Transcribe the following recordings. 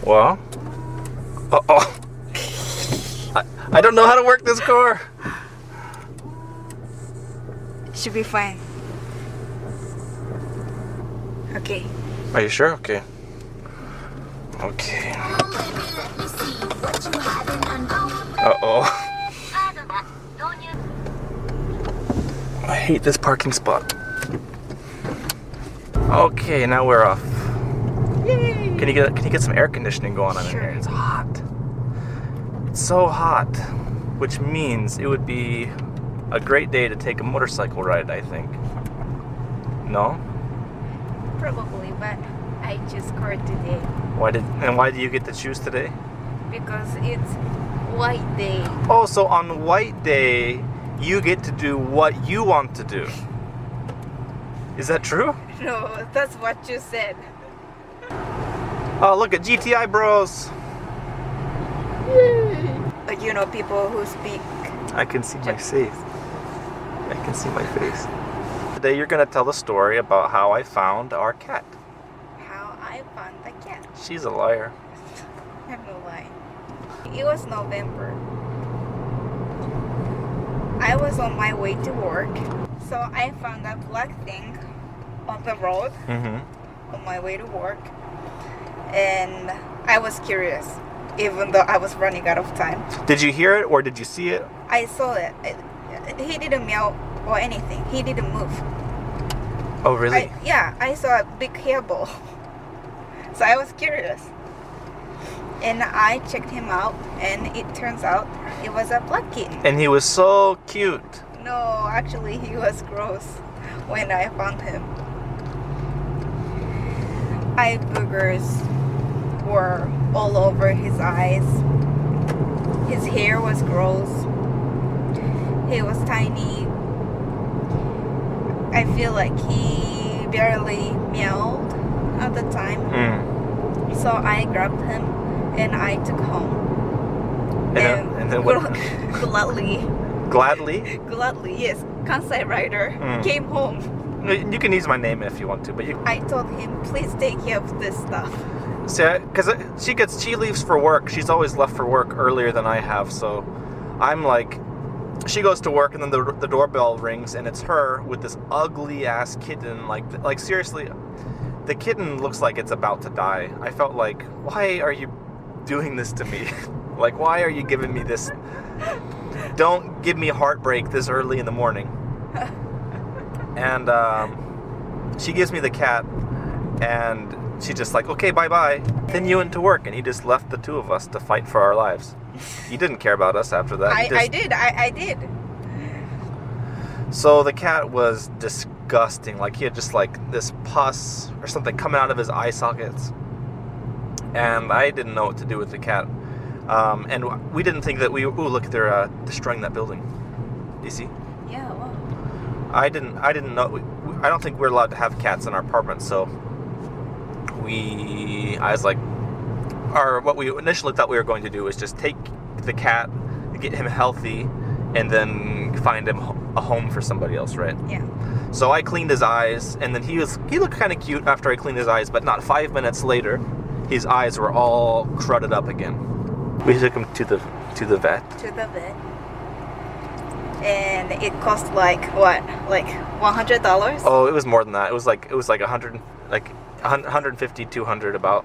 Well, uh-oh. I don't know how to work this car. Should be fine. Okay. Are you sure? Okay. Okay. Uh-oh. I hate this parking spot. Okay, now we're off. Yay! Can you get some air conditioning going on in here? It's hot. It's so hot, which means it would be a great day to take a motorcycle ride, I think. No? Probably, but I choose car today. Why do you get to choose today? Because it's white day. Oh, so on white day, you get to do what you want to do. Is that true? No, that's what you said. Oh, look at GTI bros. Like, you know, people who speak. I can see my face. I can see my face. Today you're going to tell the story about how I found our cat. How I found the cat. She's a liar. I'm no lying. It was November. I was on my way to work, so I found a black thing on the road on my way to work, and I was curious, even though I was running out of time. Did you hear it or did you see it? I saw it. He didn't meow or anything. He didn't move. Oh, really? I saw a big hairball. So I was curious. And I checked him out, and it turns out it was a black kitten. And he was so cute. No, actually he was gross when I found him. Eye boogers were all over his eyes. His hair was gross. He was tiny. I feel like he barely meowed at the time. So I grabbed him and I took home. And then what? Gladly. Gladly? Gladly, yes. Kansai Driver came home. You can use my name if you want to, but I told him, please take care of this stuff. See, because she leaves for work. She's always left for work earlier than I have, so I'm like, she goes to work and then the doorbell rings and it's her with this ugly ass kitten. Like seriously, the kitten looks like it's about to die. I felt like, why are you doing this to me? Like, why are you giving me this? Don't give me heartbreak this early in the morning. And she gives me the cat, and she's just like, okay, bye-bye. Then you went to work, and he just left the two of us to fight for our lives. He didn't care about us after that. I did. So the cat was disgusting. Like, he had just like this pus or something coming out of his eye sockets. And I didn't know what to do with the cat. And we didn't think that look, they're destroying that building. Do you see? Yeah, wow. I didn't know. I don't think we're allowed to have cats in our apartment, so I was like, what we initially thought we were going to do was just take the cat, get him healthy, and then find him a home for somebody else, right? Yeah. So I cleaned his eyes, and then he looked kind of cute after I cleaned his eyes, but not 5 minutes later, his eyes were all crudted up again. We took him to the vet. To the vet. And it cost like what? Like $100? Oh, it was more than that. It was like 100, like 150, 200 about.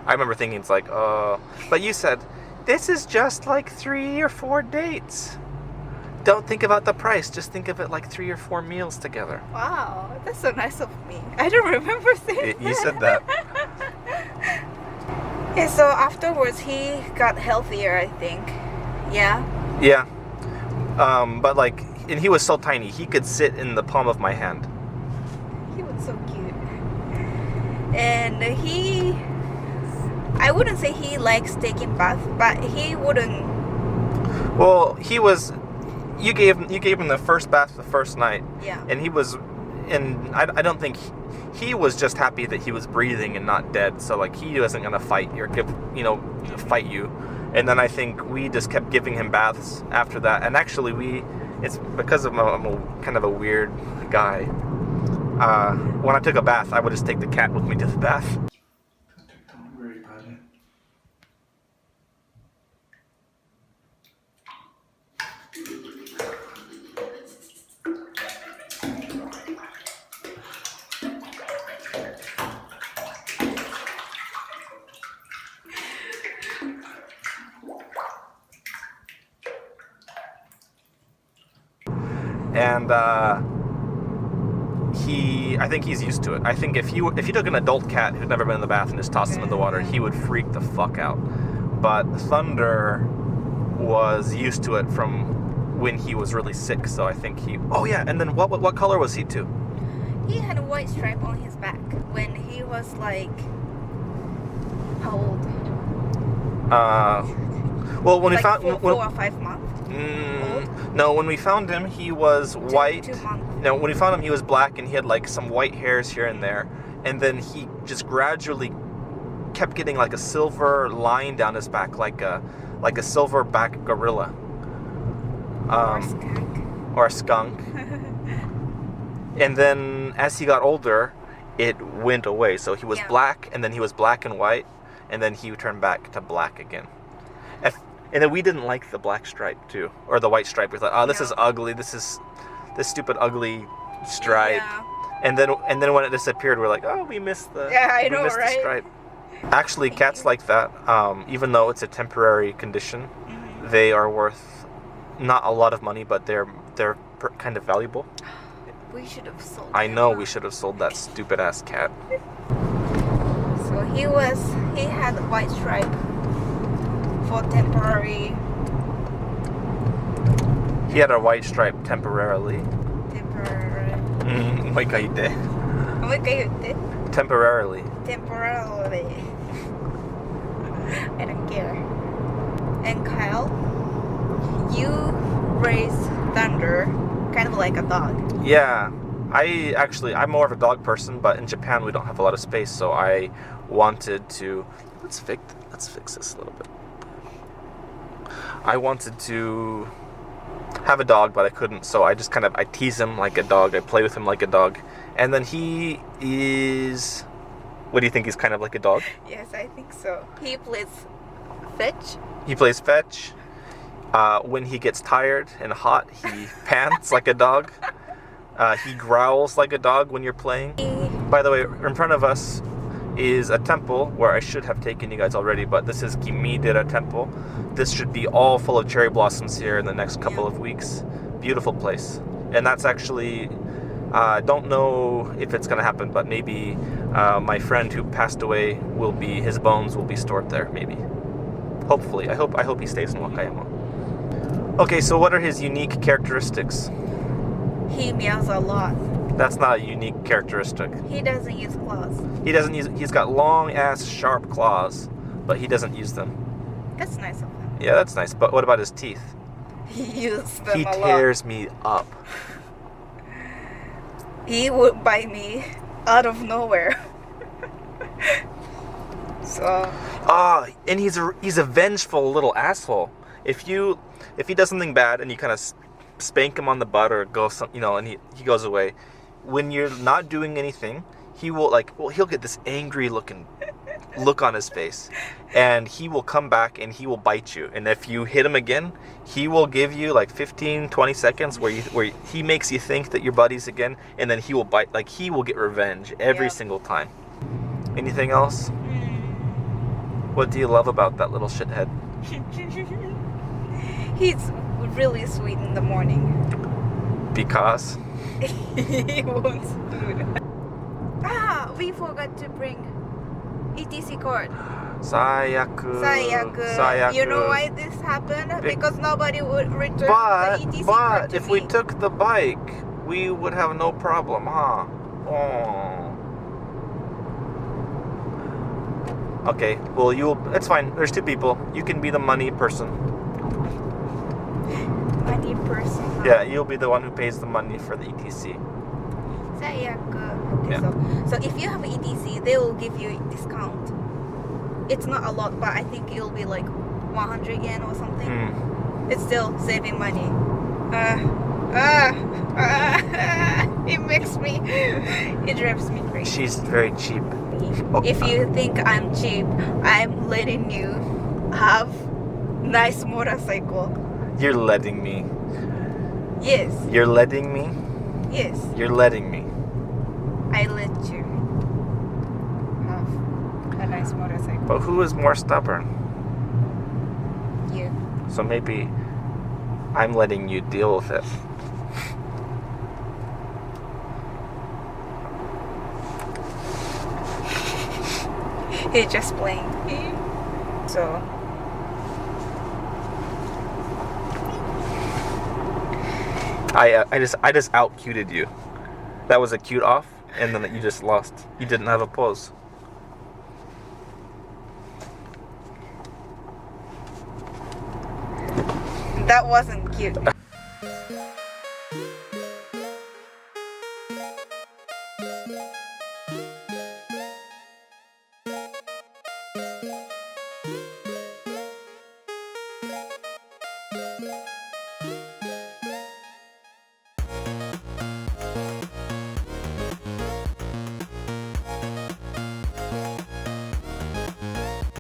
I remember thinking it's like, but you said this is just like 3 or 4 dates. Don't think about the price. Just think of it like 3 or 4 meals together. Wow, that's so nice of me. I don't remember saying that. You said that. Yeah, so afterwards he got healthier, I think. Yeah. Yeah. But like, and he was so tiny, he could sit in the palm of my hand. He was so cute. And I wouldn't say he likes taking bath, but he wouldn't. Well, you gave him the first bath the first night. Yeah. And I don't think he was just happy that he was breathing and not dead. So like, he wasn't gonna fight fight you. And then I think we just kept giving him baths after that. And actually it's because I'm a kind of a weird guy. When I took a bath, I would just take the cat with me to the bath. Don't worry about it. and I think he's used to it. I think if you took an adult cat who'd never been in the bath and just tossed him in the water, he would freak the fuck out. But Thunder was used to it from when he was really sick, so I think he... Oh yeah, and then what color was he too? He had a white stripe on his back when he was like... How old? Well, when like we found... 4 or 5 months? No, when we found him, he was white. 2 months. No, when we found him, he was black, and he had like some white hairs here and there. And then he just gradually kept getting like a silver line down his back, like a silverback gorilla. Or a skunk. And then as he got older, it went away. So he was black, and then he was black and white, and then he turned back to black again. And then we didn't like the black stripe too, or the white stripe. We thought, oh, this is ugly. This stupid ugly stripe. Yeah. And then when it disappeared, we're like, oh, we missed the the stripe. Actually, cats like that, even though it's a temporary condition, they are worth not a lot of money, but they're kind of valuable. We should have sold I know we should have sold that stupid ass cat. So he had a white stripe for temporary. He had a white stripe temporarily. Temporary. もう一回言って。もう一回言って。Temporarily. Temporarily. I don't care. And Kyle, you raise Thunder kind of like a dog. Yeah. I'm more of a dog person, but in Japan we don't have a lot of space, so I wanted to... Let's fix this a little bit. I wanted to have a dog, but I couldn't, so I just I tease him like a dog, I play with him like a dog, and then he is... What do you think, he's kind of like a dog? Yes, I think so. He plays fetch. He plays fetch. When he gets tired and hot, he pants like a dog. He growls like a dog when you're playing. By the way, in front of us is a temple where I should have taken you guys already, but this is Kimidera Temple. This should be all full of cherry blossoms here in the next couple of weeks. Beautiful place. And that's actually, don't know if it's going to happen, but maybe my friend who passed away his bones will be stored there, maybe. Hopefully. I hope he stays in Wakayama. Okay, so what are his unique characteristics? He meows a lot. That's not a unique characteristic. He doesn't use claws. He's got long ass sharp claws, but he doesn't use them. That's nice of him. Yeah, that's nice. But what about his teeth? He uses them He a lot. tears me up. He would bite me out of nowhere. So. And he's a vengeful little asshole. If he does something bad and you kind of spank him on the butt or and he goes away, when you're not doing anything, he'll get this angry look on his face, and he will come back and he will bite you. And if you hit him again, he will give you like 15-20 seconds where he makes you think that you're buddies again, and then he will bite. Like, he will get revenge every single time. Anything else? What do you love about that little shithead? He's really sweet in the morning. Because? He wants food. We forgot to bring ETC card. Sayaku. You know why this happened? Because nobody would return the ETC card to if we took the bike, we would have no problem, huh? Oh. Okay, well, it's fine. There's two people. You can be the money person. Money person. Huh? Yeah, you'll be the one who pays the money for the ETC. Okay, Yeah. so if you have ETC, they will give you a discount. It's not a lot, but I think it'll be like 100 yen or something. It's still saving money. It drives me crazy. She's very cheap. If you think I'm cheap, I'm letting you have nice motorcycle. You're letting me. Yes. You're letting me? Yes. You're letting me. I let you have a nice motorcycle. But who is more stubborn? You. So maybe I'm letting you deal with it. He's just playing. So I just out cuted you. That was a cute off, and then you just lost. You didn't have a pose. that wasn't cute.